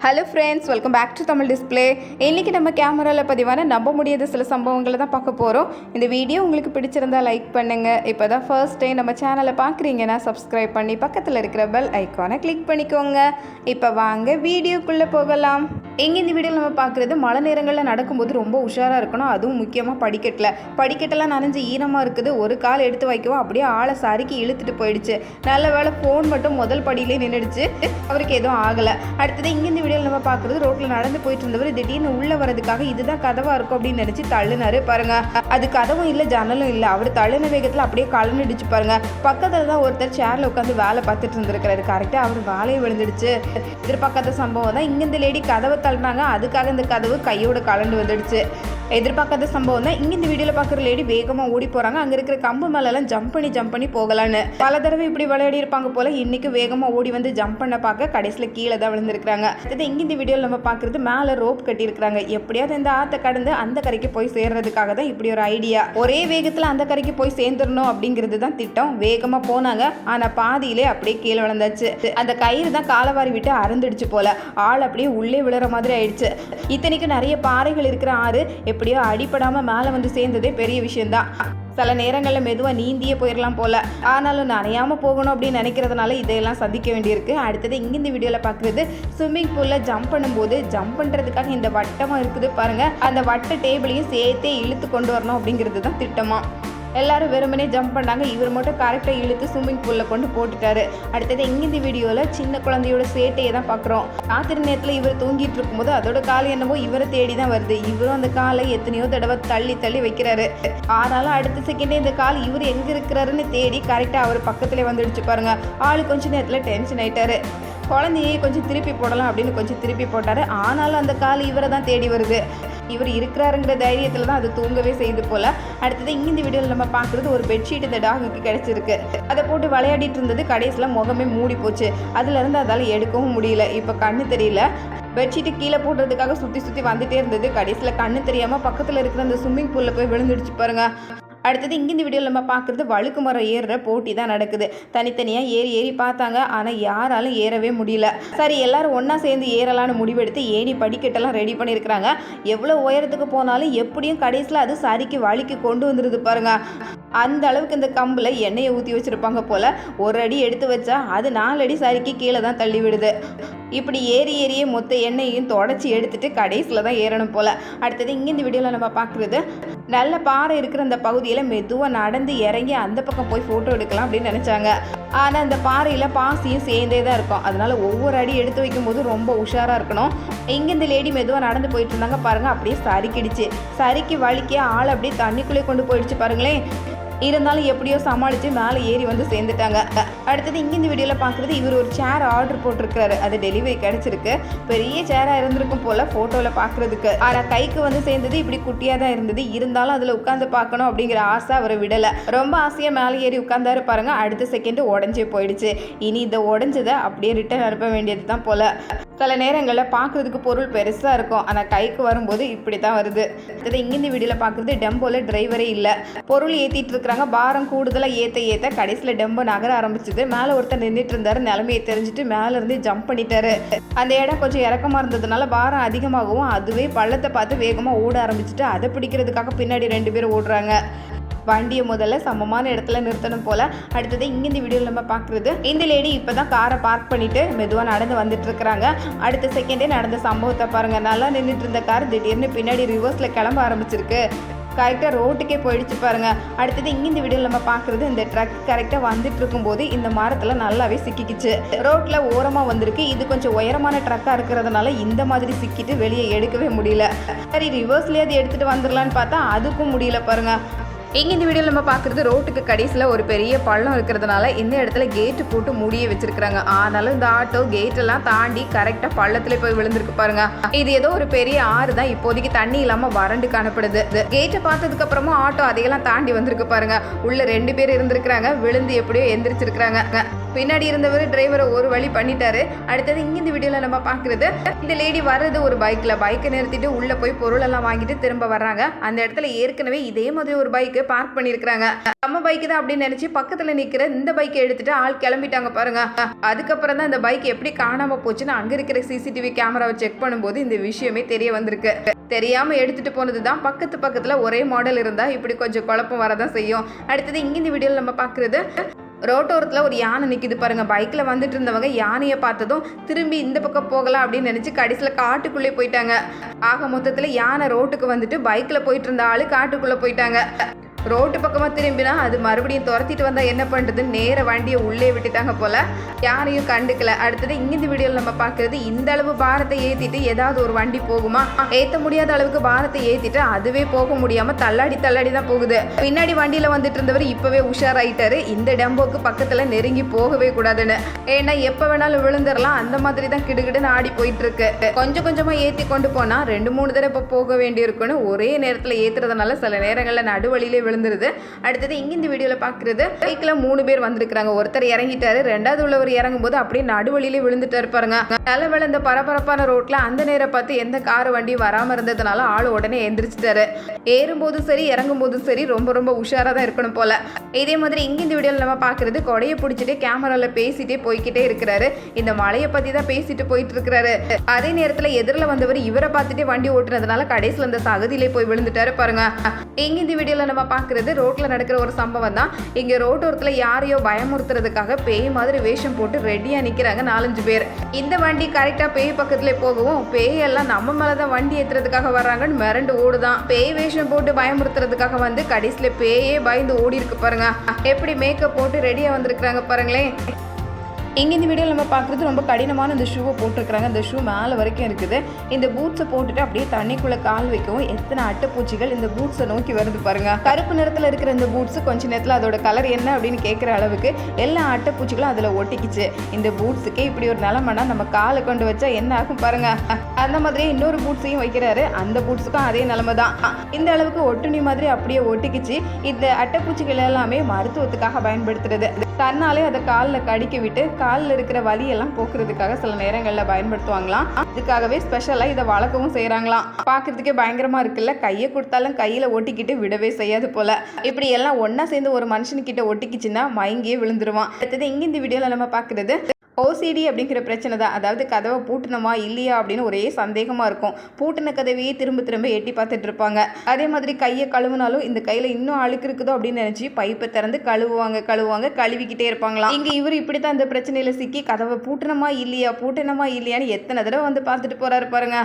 Hello friends, welcome back to Tamil display. இன்றைக்கி நம்ம கேமராவில் பதிவான நம்ப முடியாத சில சம்பவங்களை தான் பார்க்க போகிறோம். இந்த வீடியோ உங்களுக்கு பிடிச்சிருந்தா லைக் பண்ணுங்கள். இப்போ தான் ஃபர்ஸ்ட் டைம் நம்ம சேனலை பார்க்குறீங்கன்னா சப்ஸ்கிரைப் பண்ணி பக்கத்தில் இருக்கிற பெல் ஐக்கானை கிளிக் பண்ணிக்கோங்க. இப்போ வாங்க வீடியோக்குள்ளே போகலாம். எங்கே இந்த வீடியோவில் நம்ம பார்க்குறது, மழை நேரங்களில் நடக்கும்போது ரொம்ப உஷாராக இருக்கணும். அதுவும் முக்கியமாக படிக்கட்டெல்லாம் நனைஞ்சு ஈரமாக இருக்குது. ஒரு கால் எடுத்து வைக்கவும் அப்படியே ஆளை சறுக்கி இழுத்துட்டு போயிடுச்சு. நல்ல வேளை ஃபோன் மட்டும் முதல் படியிலே நின்றுடுச்சு. அவருக்கு எதுவும் ஆகலை. அடுத்தது இங்கே இந்த வீடியோவில் நம்ம பார்க்குறது, ரோட்டில் நடந்து போயிட்டு இருந்தவர் திடீர்னு உள்ளே வரதுக்காக இதுதான் கதவாக இருக்கும் அப்படின்னு நினச்சி தள்ளுனாரு பாருங்க. அது கதவும் இல்லை, ஜன்னலும் இல்லை. அவர் தள்ளுன வேகத்தில் அப்படியே கலந்துடுச்சு பாருங்க. பக்கத்தில் தான் ஒருத்தர் சேரில் உட்காந்து வேலை பார்த்துட்டு இருந்திருக்கிறாரு. கரெக்டாக அவர் வேலையை விழுந்துடுச்சு. எதிர்பார்க்காத சம்பவம் தான். இங்கே இந்த லேடி கதவை தள்ளினாங்க, அதுக்காக இந்த கதவு கையோட கலண்டு வந்துடுச்சு. எதிர்பார்க்காத சம்பவம் தான். இங்கே இந்த வீடியோவில் பார்க்குற லேடி வேகமாக ஓடி போகிறாங்க. அங்கே இருக்கிற கம்பு மேலெல்லாம் ஜம்ப் பண்ணி போகலான்னு பல தடவை இப்படி விளையாடி இருப்பாங்க போல். இன்றைக்கி வேகமாக ஓடி வந்து ஜம்ப் பண்ண பார்க்க கடைசியில் கீழே தான் விழுந்திருக்கிறாங்க. இங்கே இந்த வீடியோவில் நம்ம பார்க்குறது, மேலே ரோப் கட்டியிருக்கிறாங்க. எப்படியாவது இந்த ஆற்றை கடந்து அந்த கரைக்கு போய் சேர்றதுக்காக தான் இப்படி ஒரு ஐடியா. ஒரே வேகத்தில் அந்த கரைக்கு போய் சேர்ந்துடணும் அப்படிங்கிறது தான் திட்டம். வேகமாக போனாங்க, ஆனால் பாதியிலே அப்படியே கீழே விழுந்தாச்சு. அந்த கயிறு தான் காலவாரி விட்டு அறுந்துடுச்சு போல. ஆள் அப்படியே உள்ளே விழுற மாதிரி ஆயிடுச்சு. இத்தனைக்கு நிறைய பாறைகள் இருக்கிற ஆறு எப்படியோ அடிப்படாமல் மேலே வந்து சேர்ந்ததே பெரிய விஷயம்தான். சில நேரங்களில் மெதுவாக நீந்தியே போயிடலாம் போல். ஆனாலும் நனையாமல் போகணும் அப்படின்னு நினைக்கிறதுனால இதையெல்லாம் சந்திக்க வேண்டியிருக்கு. அடுத்தது இங்கே இந்த வீடியோவில் பார்க்குறது, ஸ்விம்மிங் பூலில் ஜம்ப் பண்ணும்போது ஜம்ப் பண்ணுறதுக்காக இந்த வட்டமாக இருக்குது பாருங்கள். அந்த வட்ட டேபிளையும் சேர்த்தே இழுத்து கொண்டு வரணும் அப்படிங்கிறது தான் திட்டமாக. எல்லாரும் வெறுமனே ஜம்ப் பண்ணாங்க. இவர் மட்டும் கரெக்டாக இழுத்து ஸ்விம்மிங் பூலில் கொண்டு போட்டுட்டாரு. அடுத்தது எங்கே இந்த வீடியோவில் சின்ன குழந்தையோட சேட்டையை தான் பார்க்குறோம். ராத்திரி நேரத்தில் இவர் தூங்கிட்டு இருக்கும்போது அதோட கால் என்னவோ இவரை தேடி தான் வருது. இவரும் அந்த காலை எத்தனையோ தடவை தள்ளி வைக்கிறாரு. ஆனாலும் அடுத்த செகண்டே இந்த கால் இவர் எங்கே இருக்கிறாருன்னு தேடி கரெக்டாக அவர் பக்கத்துலேயே வந்துடுச்சு பாருங்க. ஆள் கொஞ்ச நேரத்தில் டென்ஷன் ஆயிட்டாரு. குழந்தையே கொஞ்சம் திருப்பி போடலாம் அப்படின்னு கொஞ்சம் திருப்பி போட்டார். ஆனாலும் அந்த கால் இவரை தான் தேடி வருது. இவர் இருக்கிறாருங்கிற தைரியத்தில் தான் அது தூங்கவே செய்து போல். அடுத்தது இங்கே இந்த வீடியோவில் நம்ம பார்க்குறது, ஒரு பெட்ஷீட் இந்த டாகுக்கு கிடச்சிருக்கு. அதை போட்டு விளையாடிட்டு இருந்தது. கடைசியில் முகமே மூடி போச்சு. அதுலேருந்து அதால் எடுக்கவும் முடியல. இப்போ கண்ணு தெரியல. பெட்ஷீட்டு கீழே போடுறதுக்காக சுற்றி வந்துட்டே இருந்தது. கடைசியில் கண்ணு தெரியாமல் பக்கத்தில் இருக்கிற அந்த ஸ்விம்மிங் பூலில் போய் விழுந்துடுச்சு பாருங்க. அடுத்தது இங்கே இந்த வீடியோவில் நம்ம பார்க்குறது, வழுக்கு மரம் ஏறுற போட்டி தான் நடக்குது. தனித்தனியாக ஏறி பார்த்தாங்க, ஆனால் யாராலும் ஏறவே முடியல. சரி, எல்லாரும் ஒன்றா சேர்ந்து ஏறலான்னு முடிவெடுத்து ஏணி படிக்கட்டெல்லாம் ரெடி பண்ணியிருக்கிறாங்க. எவ்வளோ உயரத்துக்கு போனாலும் எப்படியும் கடைசியில் அது சரிக்கு வழுக்கி கொண்டு வந்துடுது பாருங்க. அந்த அளவுக்கு இந்த கம்பில் எண்ணெயை ஊற்றி வச்சுருப்பாங்க போல். ஒரு அடி எடுத்து வச்சா அது 4 அடி சரிக்கு கீழே தான் தள்ளி விடுது. இப்படி ஏறியே மொத்த எண்ணெயையும் தொடச்சி எடுத்துட்டு கடைசியில் தான் ஏறணும் போல். அடுத்தது இங்கே இந்த வீடியோவில் நம்ம பார்க்குறது, நல்ல பாறை இருக்கிற அந்த பகுதியில் மெதுவாக நடந்து இறங்கி அந்த பக்கம் போய் ஃபோட்டோ எடுக்கலாம் அப்படின்னு நினச்சாங்க. ஆனால் அந்த பாறையில் பாசியும் சேர்ந்தே தான் இருக்கும். அதனால ஒவ்வொரு அடி எடுத்து வைக்கும்போது ரொம்ப உஷாராக இருக்கணும். இங்கே இந்த லேடி மெதுவாக நடந்து போயிட்டு இருந்தாங்க பாருங்கள். அப்படியே சறுக்கி வலிக்க ஆள் அப்படியே தண்ணிக்குள்ளே கொண்டு போயிடுச்சு பாருங்களேன். இருந்தாலும் எப்படியோ சமாளித்து மேலே ஏறி வந்து சேர்ந்துட்டாங்க. அடுத்தது இங்கே இந்த வீடியோவில் பார்க்குறது, இவர் ஒரு சேர் ஆர்டர் போட்டிருக்கிறாரு. அது டெலிவரி கிடச்சிருக்கு. பெரிய சேராக இருந்திருக்கும் போல் ஃபோட்டோவில் பார்க்குறதுக்கு. ஆனால் கைக்கு வந்து சேர்ந்தது இப்படி குட்டியாக தான் இருந்தது. இருந்தாலும் அதில் உட்காந்து பார்க்கணும் அப்படிங்கிற ஆசை அவரை விடலை. ரொம்ப ஆசையாக மேலே ஏறி உட்காந்தாரு பாருங்க. அடுத்த செகண்டு உடஞ்சே போயிடுச்சு. இனி இதை உடஞ்சதை அப்படியே ரிட்டர்ன் அனுப்ப வேண்டியது தான் போல். சில நேரங்களில் பார்க்குறதுக்கு பொருள் பெருசாக இருக்கும், ஆனால் கைக்கு வரும்போது இப்படி தான் வருது. அடுத்தது இங்கே இந்த வீடியோவில் பார்க்குறது, டெம்போவில் டிரைவரே இல்லை. பொருள் ஏற்றிட்டு இருக்கிறாங்க. பாரம் கூடுதலாக ஏற்ற கடைசியில் டெம்போ நகர ஆரம்பிச்சது. மேலே ஒருத்தர் நின்றுட்டு இருந்தார். நிலைமையை தெரிஞ்சுட்டு மேலேருந்து ஜம்ப் பண்ணிட்டாரு. அந்த இடம் கொஞ்சம் இறக்கமாக இருந்ததுனால பாரம் அதிகமாகவும் அதுவே பள்ளத்தை பார்த்து வேகமாக ஓட ஆரம்பிச்சுட்டு அதை பிடிக்கிறதுக்காக பின்னாடி 2 பேர் ஓடுறாங்க. வண்டியை முதல்ல சமமான இடத்துல நிறுத்தணும் போல். அடுத்தது இங்கே இந்த வீடியோவில் நம்ம பார்க்குறது, இந்த லேடி இப்போ தான் காரை பார்க் பண்ணிவிட்டு மெதுவாக நடந்து வந்துட்டு இருக்கிறாங்க. அடுத்த செகண்டே நடந்த சம்பவத்தை பாருங்கள். நல்லா நின்றுட்டு இருந்த கார் திடீர்னு பின்னாடி ரிவர்ஸில் கிளம்ப ஆரம்பிச்சிருக்கு. கரெக்டாக ரோட்டுக்கே போயிடுச்சு பாருங்கள். அடுத்தது இங்கே இந்த வீடியோவில் நம்ம பார்க்குறது, இந்த ட்ரக் கரெக்டாக வந்துட்டு இருக்கும்போது இந்த மரத்தில் நல்லாவே சிக்கிக்குச்சு. ரோட்டில் ஓரமாக வந்திருக்கு. இது கொஞ்சம் உயரமான ட்ரக்காக இருக்கிறதுனால இந்த மாதிரி சிக்கிட்டு வெளியே எடுக்கவே முடியல. சரி, ரிவர்ஸ்லேயே அது எடுத்துகிட்டு வந்துடலான்னு பார்த்தா அதுக்கும் முடியல பாருங்கள். இங்கே இந்த வீடியோவில் நம்ம பார்க்குறது, ரோட்டுக்கு கடைசியில் ஒரு பெரிய பள்ளம் இருக்கிறதுனால இந்த இடத்துல கேட்டு போட்டு மூடியே வச்சிருக்கிறாங்க. ஆனாலும் இந்த ஆட்டோ கேட்டெல்லாம் தாண்டி கரெக்டாக பள்ளத்துல போய் விழுந்திருக்கு பாருங்க. இது ஏதோ ஒரு பெரிய ஆறு தான். இப்போதைக்கு தண்ணி இல்லாமல் வறண்டு காணப்படுது. கேட்டை பார்த்ததுக்கு அப்புறமா ஆட்டோ அதையெல்லாம் தாண்டி வந்திருக்கு பாருங்க. உள்ள 2 பேர் இருந்திருக்கிறாங்க. விழுந்து எப்படியோ எந்திரிச்சிருக்கிறாங்க. பின்னாடி இருந்தவர் டிரைவரை ஒரு வழி பண்ணிட்டாரு. அடுத்தது இங்க இந்த வீடியோல நம்ம பாக்குறது, இந்த லேடி வர்றது ஒரு பைக்கை நிறுத்திட்டு உள்ள போய் பொருள் எல்லாம் வாங்கிட்டு திரும்ப வர்றாங்க. அந்த இடத்துல ஏற்கனவே இதே மாதிரி ஒரு பைக்கு பார்க் பண்ணிருக்காங்க. நம்ம பைக்கு தான் அப்படின்னு நினைச்சு பக்கத்துல நிக்கிற இந்த பைக்கை எடுத்துட்டு ஆள் கிளம்பிட்டாங்க பாருங்க. அதுக்கப்புறம் தான் இந்த பைக் எப்படி காணாம போச்சுன்னு அங்க இருக்கிற சிசிடிவி கேமராவை செக் பண்ணும்போது இந்த விஷயமே தெரிய வந்திருக்கு. தெரியாம எடுத்துட்டு போனதுதான். பக்கத்துல ஒரே மாடல் இருந்தா இப்படி கொஞ்சம் குழப்பம் வரதான் செய்யும். அடுத்தது இங்க இந்த வீடியோல நம்ம பாக்குறது, ரோட்டோரத்தில் ஒரு யானை நிற்கிது பாருங்க. பைக்கில் வந்துட்டு இருந்தவங்க யானையை பார்த்ததும் திரும்பி இந்த பக்கம் போகலாம் அப்படின்னு நினச்சி கடைசியில் காட்டுக்குள்ளே போயிட்டாங்க. ஆக மொத்தத்தில் யானை ரோட்டுக்கு வந்துட்டு பைக்கில் போயிட்டு இருந்த ஆள் காட்டுக்குள்ளே போயிட்டாங்க. ரோட்டு பக்கமாக திரும்பினா அது மறுபடியும் துரத்திட்டு வந்தால் என்ன பண்ணுறது, நேர வண்டியை உள்ளே விட்டுட்டாங்க போல். யாரையும் கண்டுக்கல. அடுத்தது இந்த வீடியோவில் நம்ம பார்க்குறது, இந்த அளவு பாரத்தை ஏற்றிட்டு ஏதாவது ஒரு வண்டி போகுமா? ஏற்ற முடியாத அளவுக்கு பாரத்தை ஏற்றிட்டு அதுவே போக முடியாமல் தள்ளாடி தான் போகுது. பின்னாடி வண்டியில் வந்துட்டு இருந்தவர் இப்போவே உஷாராயிட்டாரு, இந்த டெம்போக்கு பக்கத்தில் நெருங்கி போகவே கூடாதுன்னு. ஏன்னா எப்போ வேணாலும் விழுந்துடலாம், அந்த மாதிரி தான் கிடுகிடுன்னு ஆடி போயிட்டு இருக்கு. கொஞ்சமாக ஏற்றி கொண்டு போனால் 2-3 தடவை போக வேண்டியிருக்குன்னு ஒரே நேரத்தில் ஏற்றுறதுனால சில நேரங்களில் நடுவழியிலே விழுந்துருது. அடுத்தது இங்க இந்த வீடியோல பாக்குறது, பைக்ல 3 பேர் வந்திருக்காங்க. ஒருத்தர் இறங்கிட்டாரு, ரெண்டாவது உள்ளவர் இறங்கும் போது அப்படியே நடுவழியிலே விழுந்துட்டாரு பாருங்க. நல்லவேளை இந்த பரபரப்பான ரோட்ல அந்த நேரம் பார்த்து எந்த கார் வண்டி வராம இருந்ததுனால ஆளு உடனே எந்திரிச்சிட்டாரு. ஏறும்போதும் சரி இறங்கும் போதும் சரி ரொம்ப உஷாரா தான் இருக்கணும் போல. இதே மாதிரி இங்க இந்த வீடியோல நம்ம பாக்குறது, கொடையை பிடிச்சிட்டு கேமரால பேசிட்டே போய்கிட்டே இருக்கிறாரு. இந்த மலையை பத்தி தான் பேசிட்டு போயிட்டு இருக்கிறாரு. அதே நேரத்துல எதிரில் வந்தவர் இவரை பார்த்துட்டே வண்டி ஓட்டுனதுனால கடைசியில் அந்த சகதியிலே போய் விழுந்துட்டாரு பாருங்க. இங்க இந்த வீடியோல நம்ம ரோட்ல நடக்கிற ஒரு சம்பவம் தான். இங்க ரோட்டோரத்துல யாரையோ பயமுறுத்துறதுக்காக பேய் மாதிரி வேஷம் போட்டு ரெடியா நிக்கிறாங்க 4-5 பேர். இந்த வண்டி கரெக்டா பேய் பக்கத்துல போகவும் பேய் எல்லாம் நம்ம மேலதான் வண்டி ஏத்துறதுக்காக வர்றாங்கன்னு மிரண்டு ஓடுதான். பேய் வேஷம் போட்டு பயமுறுத்துறதுக்காக வந்து கடைசியில பேயே பயந்து ஓடி இருக்கு பாருங்க. எப்படி மேக்கப் போட்டு ரெடியா வந்திருக்காங்க பாருங்களேன். இங்கே இந்த வீடியோவில் நம்ம பார்க்குறது ரொம்ப கடினமான இந்த ஷூவை போட்டிருக்கிறாங்க. இந்த ஷூ மேலே வரைக்கும் இருக்குது. இந்த பூட்ஸை போட்டுட்டு அப்படியே தண்ணிக்குள்ளே கால் வைக்கவும் எத்தனை அட்டைப்பூச்சிகள் இந்த பூட்ஸை நோக்கி வருது பாருங்க. கருப்பு நிறத்தில் இருக்கிற இந்த பூட்ஸு கொஞ்ச நேரத்தில் அதோட கலர் என்ன அப்படின்னு கேட்குற அளவுக்கு எல்லா அட்டைப்பூச்சிகளும் அதில் ஒட்டிக்கிச்சு. இந்த பூட்ஸுக்கே இப்படி ஒரு நிலமனா நம்ம காலை கொண்டு வச்சா என்ன ஆகும் பாருங்க. அந்த மாதிரியே இன்னொரு பூட்ஸையும் வைக்கிறாரு. அந்த பூட்ஸுக்கும் அதே நிலமை தான். இந்த அளவுக்கு ஒட்டுணி மாதிரி அப்படியே ஒட்டிக்கிச்சு. இந்த அட்டைப்பூச்சிகள் எல்லாமே மருத்துவத்துக்காக பயன்படுத்துறது. தன்னாலே அதை காலில் கடிக்க விட்டு காலில் இருக்கிற வலியெல்லாம் போக்குறதுக்காக சில நேரங்களில் பயன்படுத்துவாங்களாம். இதுக்காகவே ஸ்பெஷலாக இதை வளர்க்கவும் செய்கிறாங்களாம். பார்க்குறதுக்கே பயங்கரமாக இருக்குல்ல. கையை கொடுத்தாலும் கையில் ஒட்டிக்கிட்டு விடவே செய்யாது போல். இப்படி எல்லாம் ஒன்றா சேர்ந்து ஒரு மனுஷனுக்கிட்ட ஒட்டிக்கிச்சுன்னா மயங்கியே விழுந்துருவான். அடுத்தது இங்கே இந்த வீடியோவில் நம்ம பார்க்குறது, ஓசிடி அப்படிங்கிற பிரச்சனை தான். அதாவது கதவை பூட்டணுமா இல்லையா அப்படின்னு ஒரே சந்தேகமாக இருக்கும். பூட்டின கதவையே திரும்ப எட்டி பார்த்துட்டு இருப்பாங்க. அதே மாதிரி கையை கழுவுனாலும் இந்த கையில் இன்னும் அழுக்கு இருக்குதோ அப்படின்னு நினச்சி பைப்பை திறந்து கழுவுவாங்க கழுவிக்கிட்டே இருப்பாங்களாம். இங்கே இவர் இப்படி தான் இந்த பிரச்சனையில் சிக்கி கதவை பூட்டணுமா இல்லையான்னு எத்தனை தடவை வந்து பார்த்துட்டு போறாரு பாருங்க.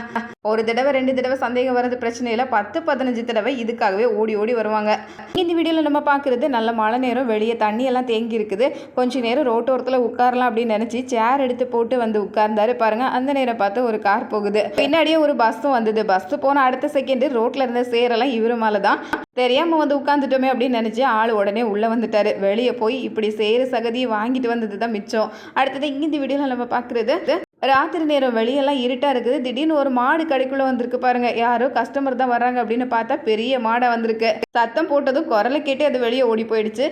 ஒரு தடவை 2 தடவை சந்தேகம் வர்றது பிரச்சனை இல்லை, 10-15 தடவை இதுக்காகவே ஓடி வருவாங்க. இந்த வீடியோவில் நம்ம பார்க்குறது, நல்ல மழை நேரம், வெளியே தண்ணி எல்லாம் தேங்கி இருக்குது. கொஞ்ச நேரம் ரோட்டோரத்தில் உட்காரலாம் அப்படின்னு நினச்சி சேர் எடுத்து போட்டு வந்து உட்கார்ந்தாரு பாருங்க. அந்த நேரம் பார்த்து ஒரு கார் போகுது. பின்னாடியே ஒரு பஸ்ஸும் வந்தது. பஸ் போன அடுத்த செகண்ட் ரோட்ல இருந்த சேரெல்லாம் இவரு மேலதான். தெரியாம வந்து உட்காந்துட்டோமே அப்படின்னு நினைச்சு ஆள் உடனே உள்ள வந்துட்டாரு. வெளியே போய் இப்படி சேரு சகதியை வாங்கிட்டு வந்தது தான் மிச்சம். அடுத்தது இங்க இந்த வீடியோல நம்ம பார்க்குறது, ராத்திரி நேரம் வெளியெல்லாம் இருட்டா இருக்குது. திடீர்னு ஒரு மாடு கடைக்குள்ள வந்திருக்கு பாருங்க. யாரோ கஸ்டமர் தான் வர்றாங்க அப்படின்னு பார்த்தா பெரிய மாடை வந்திருக்கு. சத்தம் போட்டதும் குரலை கேட்டு அது வெளியே ஓடி போயிடுச்சு.